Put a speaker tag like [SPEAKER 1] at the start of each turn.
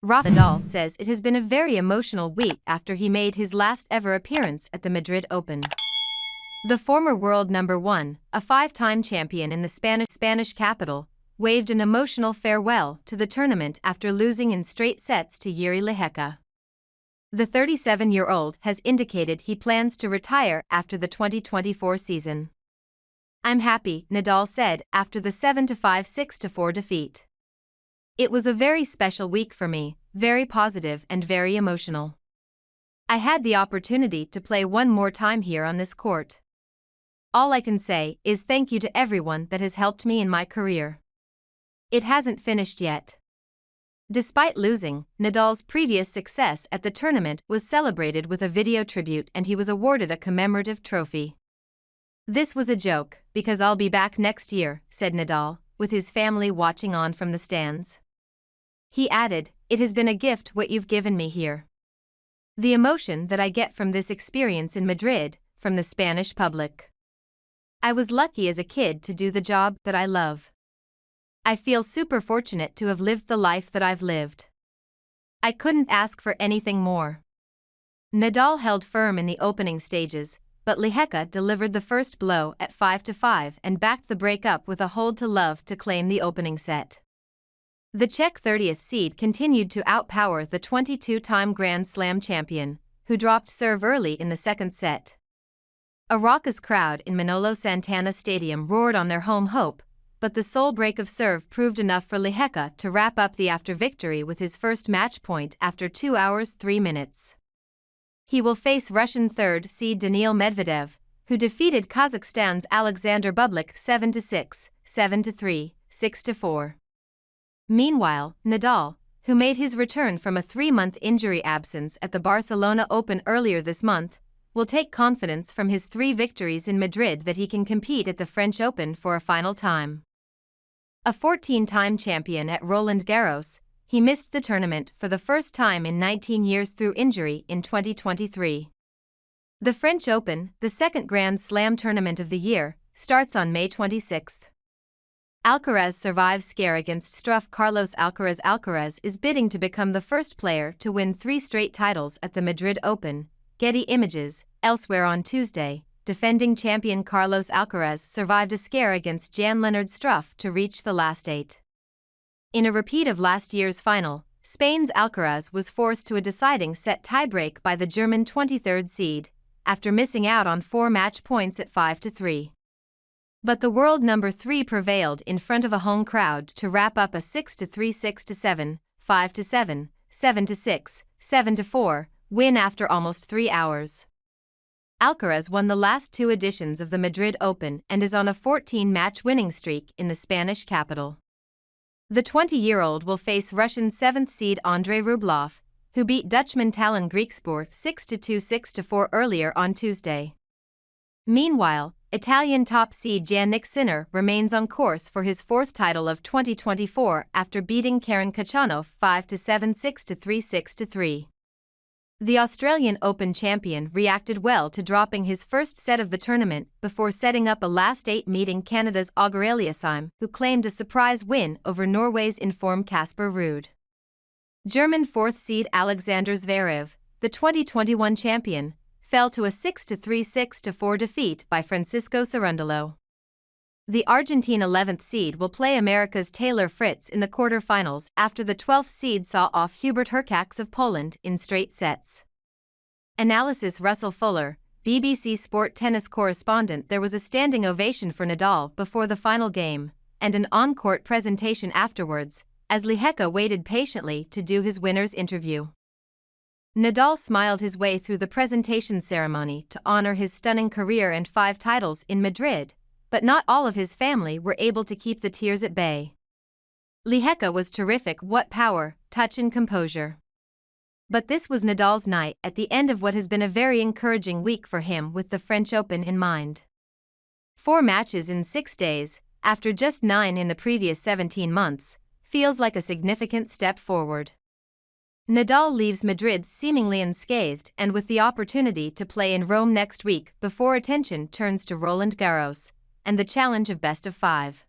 [SPEAKER 1] Nadal says it has been a very emotional week after he made his last ever appearance at the Madrid Open. The former world number one, a five-time champion in the Spanish capital, waved an emotional farewell to the tournament after losing in straight sets to Lehecka. The 37-year-old has indicated he plans to retire after the 2024 season. "I'm happy," Nadal said after the 7-5 6-4 defeat. "It was a very special week for me, very positive and very emotional. I had the opportunity to play one more time here on this court. All I can say is thank you to everyone that has helped me in my career. It hasn't finished yet." Despite losing, Nadal's previous success at the tournament was celebrated with a video tribute and he was awarded a commemorative trophy. "This was a joke, because I'll be back next year," said Nadal, with his family watching on from the stands. He added, "It has been a gift what you've given me here. The emotion that I get from this experience in Madrid, from the Spanish public. I was lucky as a kid to do the job that I love. I feel super fortunate to have lived the life that I've lived. I couldn't ask for anything more." Nadal held firm in the opening stages, but Lehecka delivered the first blow at 5-5 and backed the break up with a hold to love to claim the opening set. The Czech 30th seed continued to outpower the 22-time Grand Slam champion, who dropped serve early in the second set. A raucous crowd in Manolo Santana Stadium roared on their home hope, but the sole break of serve proved enough for Lehecka to wrap up the after victory with his first match point after 2 hours 3 minutes. He will face Russian third seed Daniil Medvedev, who defeated Kazakhstan's Alexander Bublik 7-6, 7-3, 6-4. Meanwhile, Nadal, who made his return from a 3-month injury absence at the Barcelona Open earlier this month, will take confidence from his 3 victories in Madrid that he can compete at the French Open for a final time. A 14-time champion at Roland Garros, he missed the tournament for the first time in 19 years through injury in 2023. The French Open, the second Grand Slam tournament of the year, starts on May 26. Alcaraz survives scare against Struff. Carlos Alcaraz is bidding to become the first player to win 3 straight titles at the Madrid Open. Getty Images. Elsewhere on Tuesday, defending champion Carlos Alcaraz survived a scare against Jan-Lennard Struff to reach the last 8. In a repeat of last year's final, Spain's Alcaraz was forced to a deciding set tiebreak by the German 23rd seed, after missing out on 4 match points at 5-3. But the world number 3 prevailed in front of a home crowd to wrap up a 6-3, 6-7, 5-7, 7-6, 7-4 win after almost 3 hours. Alcaraz won the last 2 editions of the Madrid Open and is on a 14-match winning streak in the Spanish capital. The 20-year-old will face Russian 7th seed Andrei Rublev, who beat Dutchman Talon Griekspoor 6-2, 6-4 earlier on Tuesday. Meanwhile, Italian top seed Jannik Sinner remains on course for his 4th title of 2024 after beating Karen Khachanov 5-7, 6-3, 6-3. The Australian Open champion reacted well to dropping his first set of the tournament before setting up a last 8 meeting Canada's Auger Aliassime, who claimed a surprise win over Norway's informed Casper Ruud. German 4th seed Alexander Zverev, the 2021 champion, fell to a 6-3, 6-4 defeat by Francisco Cerundolo. The Argentine 11th seed will play America's Taylor Fritz in the quarter-finals after the 12th seed saw off Hubert Hurkacz of Poland in straight sets. Analysis. Russell Fuller, BBC Sport tennis correspondent. There was a standing ovation for Nadal before the final game, and an on-court presentation afterwards, as Lehecka waited patiently to do his winner's interview. Nadal smiled his way through the presentation ceremony to honor his stunning career and 5 titles in Madrid, but not all of his family were able to keep the tears at bay. Lehecka was terrific. What power, touch and composure. But this was Nadal's night at the end of what has been a very encouraging week for him with the French Open in mind. 4 matches in 6 days, after just 9 in the previous 17 months, feels like a significant step forward. Nadal leaves Madrid seemingly unscathed and with the opportunity to play in Rome next week before attention turns to Roland Garros and the challenge of best of 5.